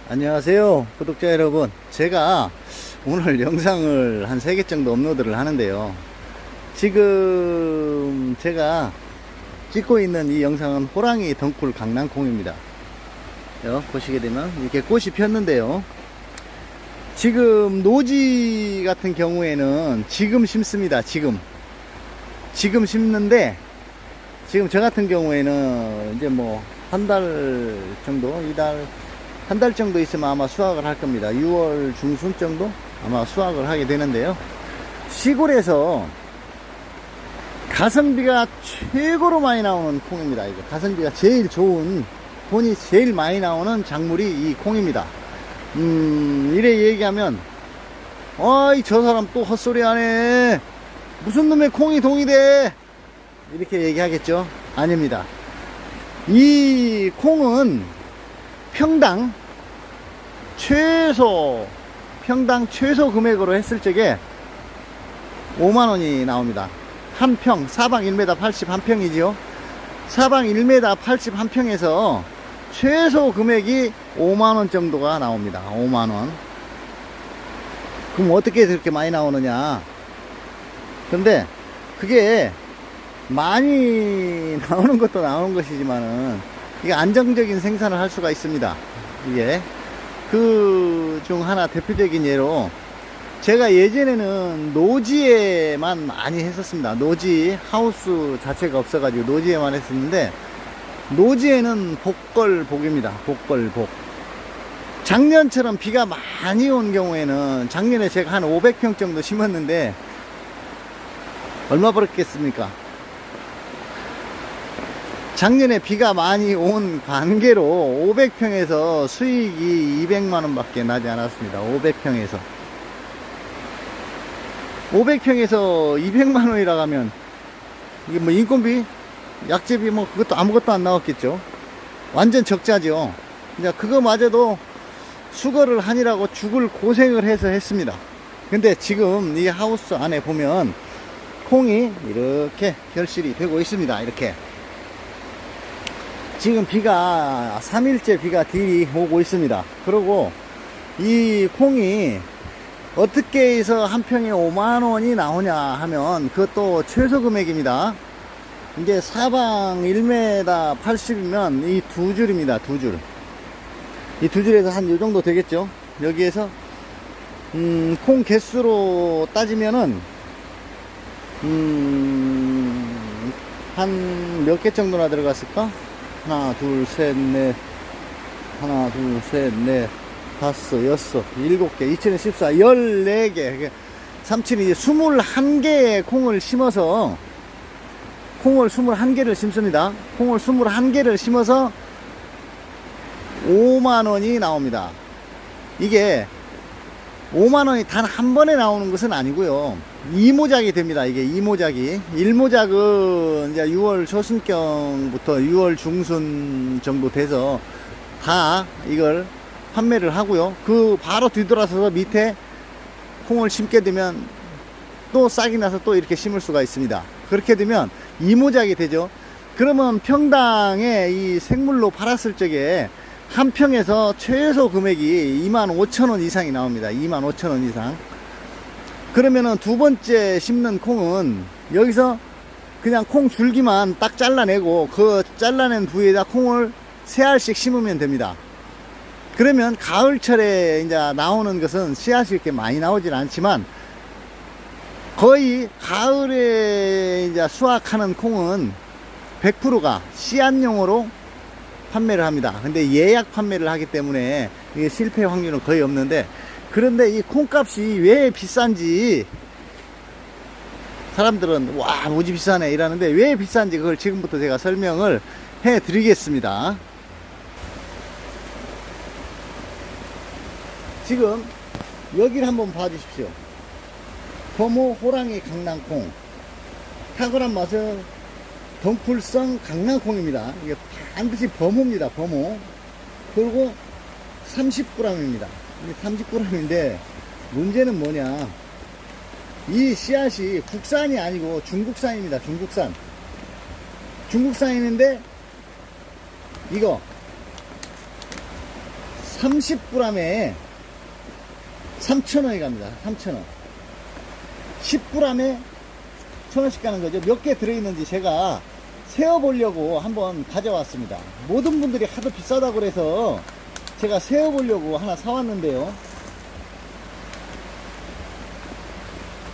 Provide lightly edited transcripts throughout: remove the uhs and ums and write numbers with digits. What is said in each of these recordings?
안녕하세요 구독자 여러분, 제가 오늘 영상을 한 3개 정도 업로드를 하는데요, 지금 제가 찍고 있는 이 영상은 호랑이 덩쿨 강낭콩입니다. 보시게 되면 이렇게 꽃이 폈는데요, 지금 노지 같은 경우에는 지금 심습니다. 지금 심는데, 지금 저 같은 경우에는 이제 뭐 한 달 정도, 한 달 정도 있으면 아마 수확을 할 겁니다. 6월 중순 정도 아마 수확을 하게 되는데요, 시골에서 가성비가 최고로 많이 나오는 콩입니다. 이거 가성비가 제일 좋은, 돈이 제일 많이 나오는 작물이 이 콩입니다. 이래 얘기하면 어이 저 사람 또 헛소리 하네, 무슨 놈의 콩이 동이 돼, 이렇게 얘기하겠죠. 아닙니다. 이 콩은 평당 최소 금액으로 했을 적에 5만원이 나옵니다. 한 평, 사방 1m 80 한 평이지요. 사방 1m 80 한 평에서 최소 금액이 5만원 정도가 나옵니다. 5만원. 그럼 어떻게 그렇게 많이 나오느냐. 근데 그게 많이 나오는 것도 나오는 것이지만은 이게 안정적인 생산을 할 수가 있습니다. 이게 그 중 하나 대표적인 예로, 제가 예전에는 노지에만 많이 했었습니다. 노지 하우스 자체가 없어가지고 노지에만 했었는데, 노지에는 복걸복입니다. 복걸복. 작년처럼 비가 많이 온 경우에는, 작년에 제가 한 500평 정도 심었는데 얼마 벌었겠습니까? 작년에 비가 많이 온 관계로 500평에서 수익이 200만원 밖에 나지 않았습니다. 500평에서 200만원이라 하면 이게 뭐 인건비, 약재비 뭐 그것도 아무것도 안 나왔겠죠. 완전 적자죠. 이제 그거마저도 수거를 하느라고 죽을 고생을 해서 했습니다. 근데 지금 이 하우스 안에 보면 콩이 이렇게 결실이 되고 있습니다. 이렇게 지금 비가 3일째 비가 딜이 오고 있습니다. 그리고 이 콩이 어떻게 해서 한 평에 5만원이 나오냐 하면, 그것도 최소 금액입니다. 이게 사방 1m 80이면 이 두 줄입니다. 두 줄. 이 두 줄에서 한 요 정도 되겠죠. 여기에서 콩 개수로 따지면은 한 몇 개 정도나 들어갔을까? 하나, 둘, 셋, 넷, 다섯, 여섯, 일곱 개, 2014, 14개. 삼촌이 이제 21개의 콩을 심어서, 콩을 21개를 심습니다. 콩을 21개를 심어서 5만원이 나옵니다. 이게 5만원이 단 한 번에 나오는 것은 아니고요, 2모작이 됩니다. 이게 2모작이. 1모작은 이제 6월 초순경부터 6월 중순 정도 돼서 다 이걸 판매를 하고요, 그 바로 뒤돌아서서 밑에 콩을 심게 되면 또 싹이 나서 또 이렇게 심을 수가 있습니다. 그렇게 되면 2모작이 되죠. 그러면 평당에 이 생물로 팔았을 적에 한 평에서 최소 금액이 25,000원 이상이 나옵니다. 25,000원 이상. 그러면은 두 번째 심는 콩은 여기서 그냥 콩 줄기만 딱 잘라내고, 그 잘라낸 부위에다 콩을 3알씩 심으면 됩니다. 그러면 가을철에 이제 나오는 것은 씨앗이 이렇게 많이 나오진 않지만, 거의 가을에 이제 수확하는 콩은 100%가 씨앗용으로 판매를 합니다. 근데 예약 판매를 하기 때문에 이게 실패 확률은 거의 없는데, 그런데 이 콩값이 왜 비싼지 사람들은 와 뭐지 비싸네 이러는데, 왜 비싼지 그걸 지금부터 제가 설명을 해 드리겠습니다. 지금 여기를 한번 봐 주십시오. 범호 호랑이 강낭콩, 탁월한 맛은 덩쿨성 강낭콩입니다. 이게 반드시 범호입니다. 범호. 그리고 30g입니다. 30g인데 문제는 뭐냐, 이 씨앗이 국산이 아니고 중국산입니다. 중국산인데 이거 30g에 3,000원이 갑니다. 3,000원. 10g에 1,000원씩 가는 거죠. 몇 개 들어있는지 제가 세어보려고 한번 가져왔습니다. 모든 분들이 하도 비싸다고 그래서 제가 세어보려고 하나 사왔는데요.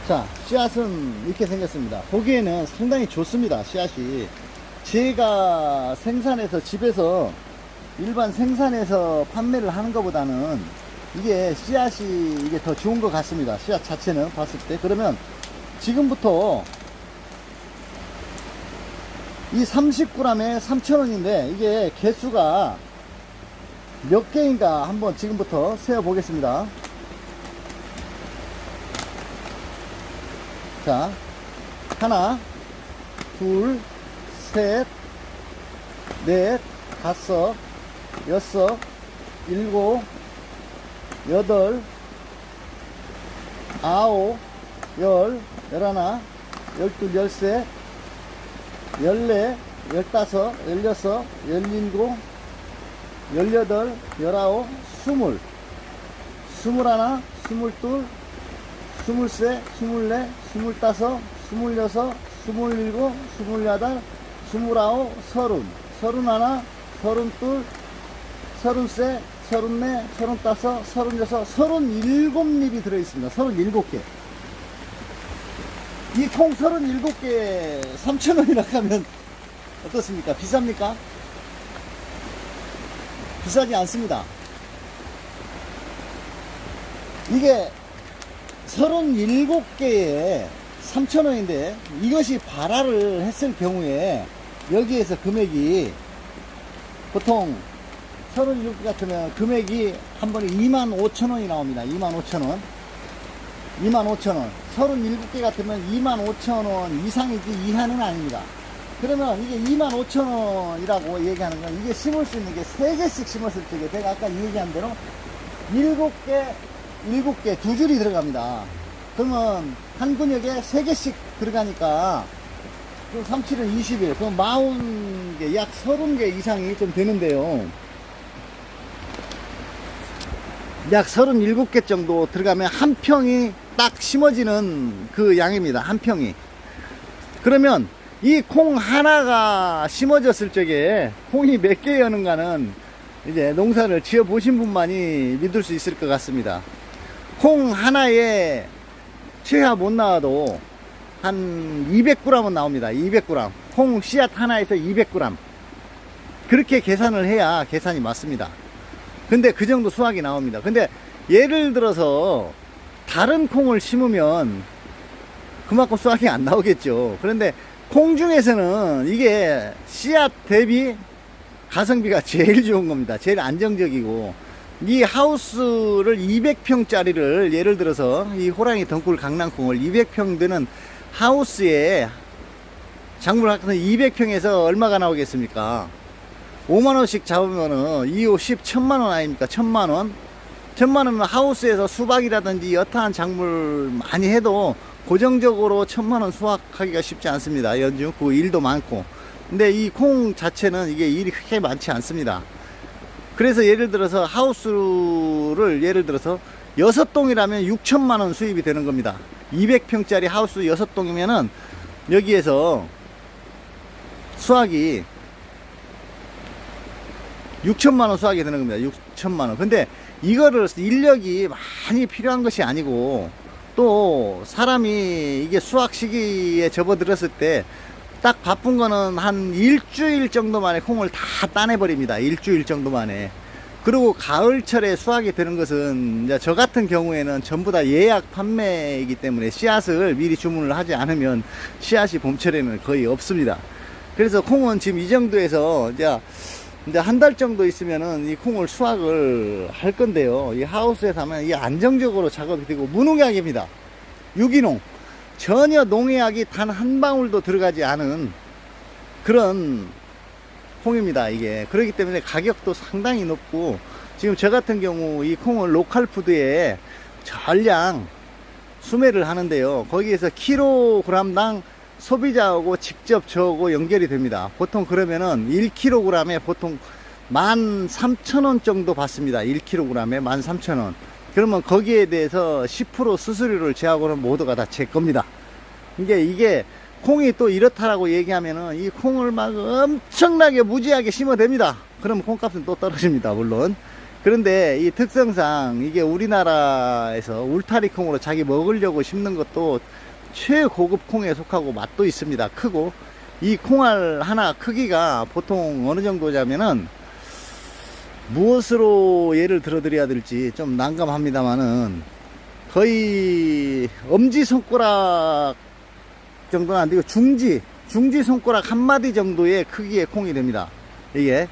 자, 씨앗은 이렇게 생겼습니다. 보기에는 상당히 좋습니다. 씨앗이. 제가 생산해서 집에서 일반 생산해서 판매를 하는 것보다는 이게 씨앗이 이게 더 좋은 것 같습니다. 씨앗 자체는 봤을 때. 그러면 지금부터 이 30g에 3,000원인데 이게 개수가 몇 개인가 한번 지금부터 세어 보겠습니다. 자, 하나, 둘, 셋, 넷, 다섯, 여섯, 일곱, 여덟, 아홉, 열, 열하나, 열둘, 열셋, 열네, 열다섯, 열여섯, 열일곱, 열여덟, 열아홉, 스물, 스물하나, 스물둘, 스물세, 스물네, 스물다섯, 스물여섯, 스물일곱, 스물여덟, 스물아홉, 서른, 서른하나, 서른둘, 서른세, 서른네, 서른다섯, 서른여섯, 37잎이 들어있습니다. 37개. 이 총 37개에 3,000원이라고 하면 어떻습니까? 비쌉니까? 비싸지 않습니다. 이게 37개에 3,000원인데 이것이 발화를 했을 경우에 여기에서 금액이 보통 37개 같으면 금액이 한 번에 25,000원이 나옵니다. 25,000원. 25,000원. 37개 같으면 25,000원 이상이지 이하는 아닙니다. 그러면 이게 25,000원이라고 얘기하는 건 이게 심을 수 있는 게 3개씩 심었을 적에 제가 아까 얘기한 대로 7개, 두 줄이 들어갑니다. 그러면 한 근역에 3개씩 들어가니까 그럼 37은 20일, 그럼 40개, 약 30개 이상이 좀 되는데요. 약 37개 정도 들어가면 한 평이 딱 심어지는 그 양입니다. 한 평이. 그러면 이 콩 하나가 심어졌을 적에 콩이 몇 개였는가는 이제 농사를 지어 보신 분만이 믿을 수 있을 것 같습니다. 콩 하나에 최하 못 나와도 한 200g은 나옵니다. 200g. 콩 씨앗 하나에서 200g. 그렇게 계산을 해야 계산이 맞습니다. 근데 그 정도 수확이 나옵니다. 근데 예를 들어서 다른 콩을 심으면 그만큼 수확이 안 나오겠죠. 그런데 콩 중에서는 이게 씨앗 대비 가성비가 제일 좋은 겁니다. 제일 안정적이고, 이 하우스를 200평짜리를 예를 들어서 이 호랑이 덩굴 강낭콩을 200평 되는 하우스에 작물을 하면 200평에서 얼마가 나오겠습니까? 5만원씩 잡으면은 2, 5, 10, 1,000만원 아닙니까? 1,000만원. 1,000만원이면 하우스에서 수박이라든지 여타한 작물 많이 해도 고정적으로 1,000만원 수확하기가 쉽지 않습니다. 연중 그 일도 많고. 근데 이 콩 자체는 이게 일이 그렇게 많지 않습니다. 그래서 예를 들어서 하우스를 예를 들어서 6동이라면 6,000만원 수입이 되는 겁니다. 200평짜리 하우스 6동이면은 여기에서 수확이 6,000만원 수확이 되는 겁니다. 6,000만원. 근데 이거를 인력이 많이 필요한 것이 아니고, 또 사람이 이게 수확 시기에 접어들었을 때 딱 바쁜 거는 한 일주일 정도 만에 콩을 다 따내버립니다. 일주일 정도 만에. 그리고 가을철에 수확이 되는 것은 이제 저 같은 경우에는 전부 다 예약 판매이기 때문에 씨앗을 미리 주문을 하지 않으면 씨앗이 봄철에는 거의 없습니다. 그래서 콩은 지금 이 정도에서 이제 한 달 정도 있으면은 이 콩을 수확을 할 건데요. 이 하우스에서 하면 이게 안정적으로 작업이 되고 무농약입니다. 유기농. 전혀 농약이 단 한 방울도 들어가지 않은 그런 콩입니다. 이게. 그렇기 때문에 가격도 상당히 높고, 지금 저 같은 경우 이 콩을 로컬푸드에 전량 수매를 하는데요. 거기에서 킬로그램당 소비자하고 직접 저하고 연결이 됩니다. 보통 그러면은 1kg에 보통 13,000원 정도 받습니다. 1kg에 13,000원. 그러면 거기에 대해서 10% 수수료를 제하고는 모두가 다 제 겁니다. 이게 콩이 또 이렇다라고 얘기하면은 이 콩을 막 엄청나게 무지하게 심어야 됩니다. 그러면 콩값은 또 떨어집니다, 물론. 그런데 이 특성상 이게 우리나라에서 울타리 콩으로 자기 먹으려고 심는 것도 최고급 콩에 속하고 맛도 있습니다. 크고 이 콩알 하나 크기가 보통 어느 정도냐면은 무엇으로 예를 들어 드려야 될지 좀 난감합니다만은 거의 엄지손가락 정도는 안 되고 중지 손가락 한 마디 정도의 크기의 콩이 됩니다. 이게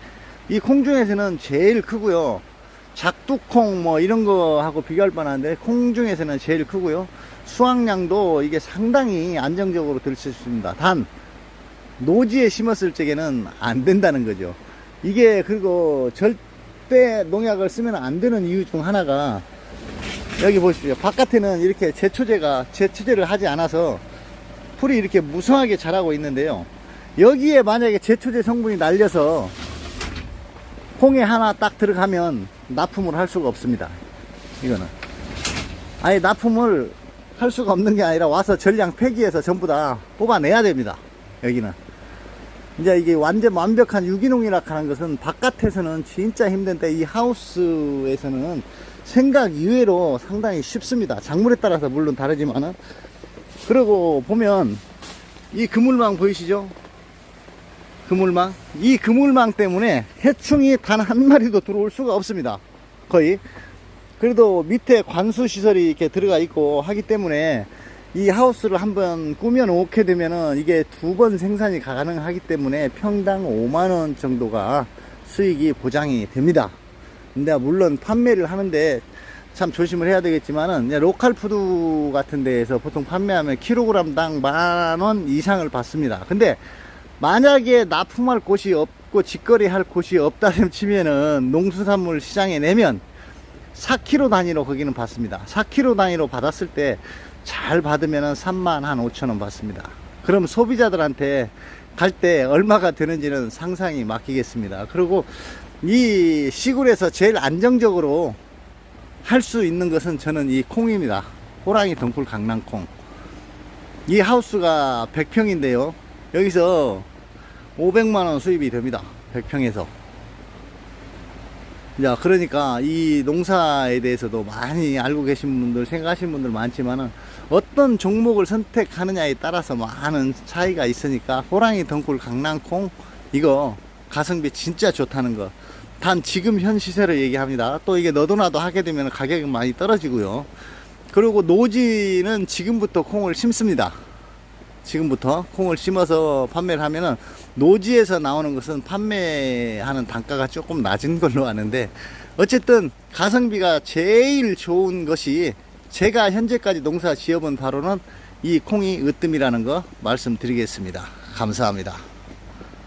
이 콩 중에서는 제일 크고요. 작두콩 뭐 이런 거하고 비교할 뻔한데 콩 중에서는 제일 크고요. 수확량도 이게 상당히 안정적으로 될 수 있습니다. 단 노지에 심었을 적에는 안 된다는 거죠. 이게 그리고 절대 농약을 쓰면 안 되는 이유 중 하나가 여기 보십시오. 바깥에는 이렇게 제초제를 하지 않아서 풀이 이렇게 무성하게 자라고 있는데요. 여기에 만약에 제초제 성분이 날려서 콩에 하나 딱 들어가면 납품을 할 수가 없습니다. 이거는 아예 납품을 할 수가 없는 게 아니라 와서 전량 폐기해서 전부 다 뽑아내야 됩니다. 여기는 이제 이게 완벽한 유기농이라 하는 것은 바깥에서는 진짜 힘든데 이 하우스에서는 생각 이외로 상당히 쉽습니다. 작물에 따라서 물론 다르지만은. 그리고 보면 이 그물망 보이시죠? 그물망. 이 그물망 때문에 해충이 단 한 마리도 들어올 수가 없습니다. 거의. 그래도 밑에 관수 시설이 이렇게 들어가 있고 하기 때문에 이 하우스를 한번 꾸며 놓게 되면은 이게 2번 생산이 가능하기 때문에 평당 5만원 정도가 수익이 보장이 됩니다. 근데 물론 판매를 하는데 참 조심을 해야 되겠지만은 로컬 푸드 같은 데에서 보통 판매하면 킬로그램당 10,000원 이상을 받습니다. 근데 만약에 납품할 곳이 없고 직거래할 곳이 없다 치면은 농수산물 시장에 내면 4kg 단위로 거기는 받습니다. 4kg 단위로 받았을 때 잘 받으면은 35,000원 받습니다. 그럼 소비자들한테 갈 때 얼마가 되는지는 상상이 막히겠습니다. 그리고 이 시골에서 제일 안정적으로 할 수 있는 것은 저는 이 콩입니다. 호랑이 덩굴 강낭콩. 이 하우스가 100평인데요. 여기서 500만원 수입이 됩니다. 100평에서. 자, 그러니까 이 농사에 대해서도 많이 알고 계신 분들, 생각하시는 분들 많지만은 어떤 종목을 선택하느냐에 따라서 많은 차이가 있으니까 호랑이 덩굴 강낭콩 이거 가성비 진짜 좋다는 거. 단 지금 현 시세를 얘기합니다. 또 이게 너도나도 하게 되면 가격이 많이 떨어지고요. 그리고 노지는 지금부터 콩을 심습니다. 지금부터 콩을 심어서 판매를 하면은 노지에서 나오는 것은 판매하는 단가가 조금 낮은 걸로 아는데 어쨌든 가성비가 제일 좋은 것이 제가 현재까지 농사 지어본 바로는 이 콩이 으뜸이라는 거 말씀드리겠습니다. 감사합니다.